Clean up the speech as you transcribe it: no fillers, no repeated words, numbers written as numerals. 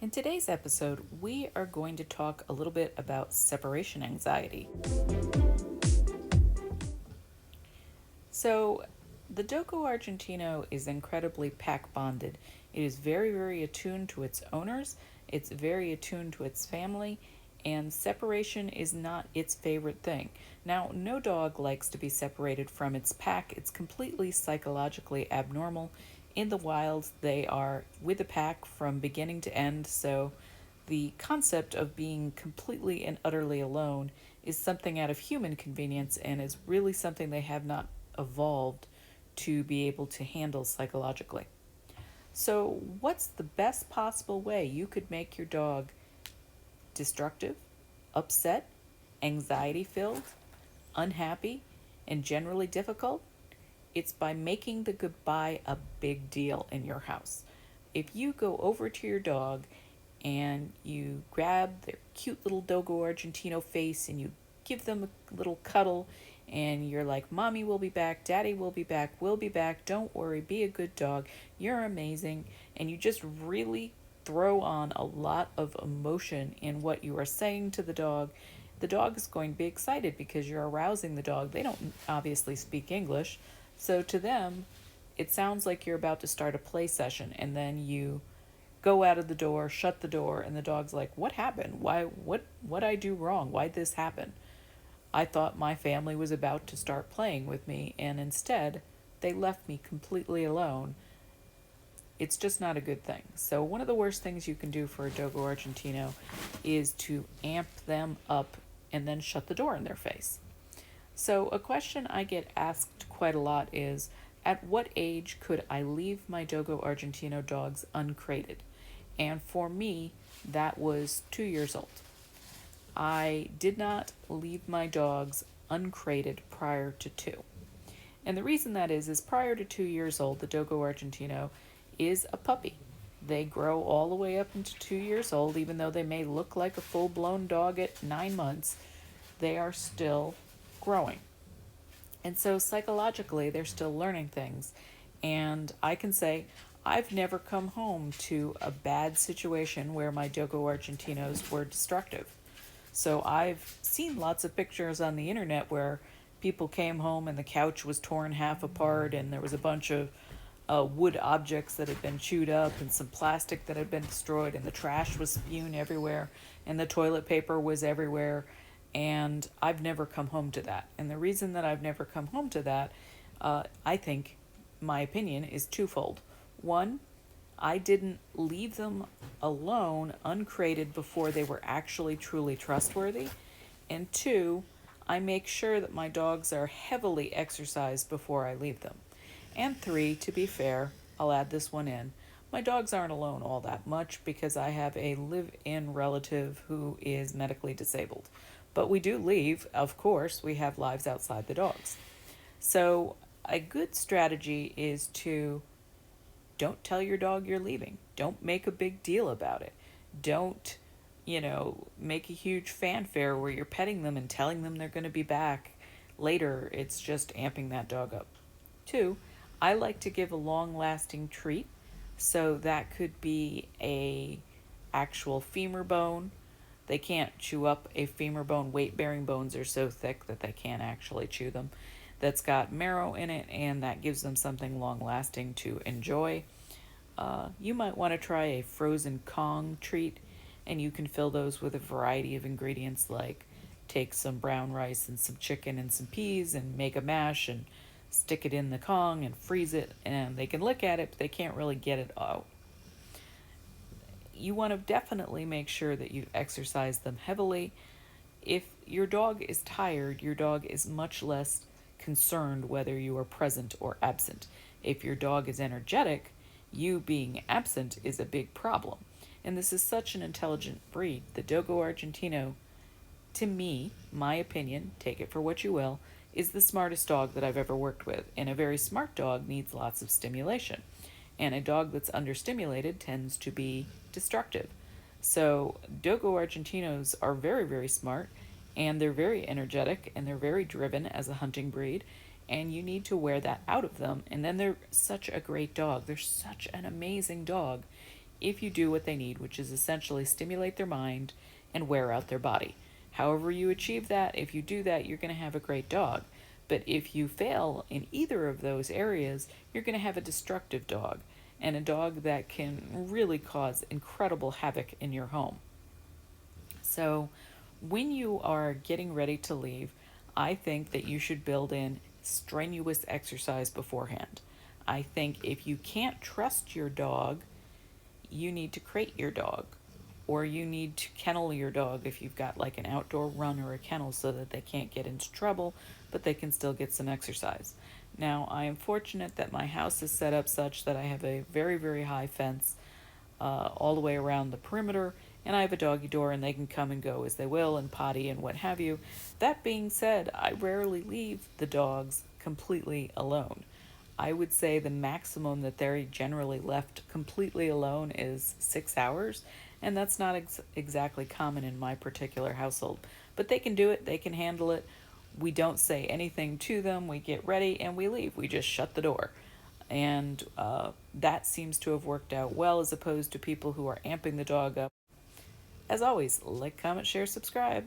In today's episode, we are going to talk a little bit about separation anxiety. So, the Dogo Argentino is incredibly pack bonded. It is very, very attuned to its owners, it's very attuned to its family, and separation is not its favorite thing. Now, no dog likes to be separated from its pack, it's completely psychologically abnormal. In the wild, they are with the pack from beginning to end, so the concept of being completely and utterly alone is something out of human convenience and is really something they have not evolved to be able to handle psychologically. So, what's the best possible way you could make your dog destructive, upset, anxiety filled, unhappy, and generally difficult? It's by making the goodbye a big deal in your house. If you go over to your dog and you grab their cute little Dogo Argentino face and you give them a little cuddle and you're like, Mommy will be back, Daddy will be back, we'll be back, don't worry, be a good dog, you're amazing, and you just really throw on a lot of emotion in what you are saying to the dog is going to be excited because you're arousing the dog. They don't obviously speak English, so to them, it sounds like you're about to start a play session, and then you go out of the door, shut the door, and the dog's like, "What happened? What I do wrong? Why'd this happen? I thought my family was about to start playing with me, and instead, they left me completely alone." It's just not a good thing. So one of the worst things you can do for a Dogo Argentino is to amp them up and then shut the door in their face. So a question I get asked quite a lot is, at what age could I leave my Dogo Argentino dogs uncrated? And for me, that was 2 years old. I did not leave my dogs uncrated prior to two. And the reason that is prior to 2 years old, the Dogo Argentino is a puppy. They grow all the way up into 2 years old, even though they may look like a full blown dog at 9 months, they are still growing. And so psychologically, they're still learning things. And I can say, I've never come home to a bad situation where my Dogo Argentinos were destructive. So I've seen lots of pictures on the internet where people came home and the couch was torn half apart and there was a bunch of wood objects that had been chewed up and some plastic that had been destroyed and the trash was spewed everywhere and the toilet paper was everywhere. And I've never come home to that. And the reason that I've never come home to that, I think, my opinion, is twofold. One, I didn't leave them alone, uncrated, before they were actually truly trustworthy. And two, I make sure that my dogs are heavily exercised before I leave them. And three, to be fair, I'll add this one in. My dogs aren't alone all that much because I have a live-in relative who is medically disabled. But we do leave, of course, we have lives outside the dogs. So a good strategy is to don't tell your dog you're leaving. Don't make a big deal about it. Don't, make a huge fanfare where you're petting them and telling them they're going to be back later. It's just amping that dog up. Two, I like to give a long-lasting treat. So that could be a actual femur bone. They can't chew up a femur bone. Weight-bearing bones are so thick that they can't actually chew them. That's got marrow in it, and that gives them something long-lasting to enjoy. You might want to try a frozen Kong treat, and you can fill those with a variety of ingredients like take some brown rice and some chicken and some peas and make a mash and stick it in the Kong and freeze it, and they can lick at it, but they can't really get it out. You want to definitely make sure that you exercise them heavily. If your dog is tired, your dog is much less concerned whether you are present or absent. If your dog is energetic, you being absent is a big problem. And this is such an intelligent breed. The Dogo Argentino, to me, my opinion, take it for what you will, is the smartest dog that I've ever worked with. And a very smart dog needs lots of stimulation. And a dog that's understimulated tends to be destructive. So Dogo Argentinos are very, very smart, and they're very energetic, and they're very driven as a hunting breed, and you need to wear that out of them. And then they're such a great dog. They're such an amazing dog. if you do what they need, which is essentially stimulate their mind and wear out their body. However, you achieve that, if you do that, you're going to have a great dog. But if you fail in either of those areas, you're going to have a destructive dog, and a dog that can really cause incredible havoc in your home. So, when you are getting ready to leave, I think that you should build in strenuous exercise beforehand. I think if you can't trust your dog, you need to crate your dog, or you need to kennel your dog if you've got like an outdoor run or a kennel, so that they can't get into trouble but they can still get some exercise. Now, I am fortunate that my house is set up such that I have a very, very high fence all the way around the perimeter, and I have a doggy door, and they can come and go as they will and potty and what have you. That being said, I rarely leave the dogs completely alone. I would say the maximum that they're generally left completely alone is 6 hours, and that's not exactly common in my particular household. But they can do it, they can handle it. We don't say anything to them, we get ready, and we leave. We just shut the door. And that seems to have worked out well, as opposed to people who are amping the dog up. As always, like, comment, share, subscribe.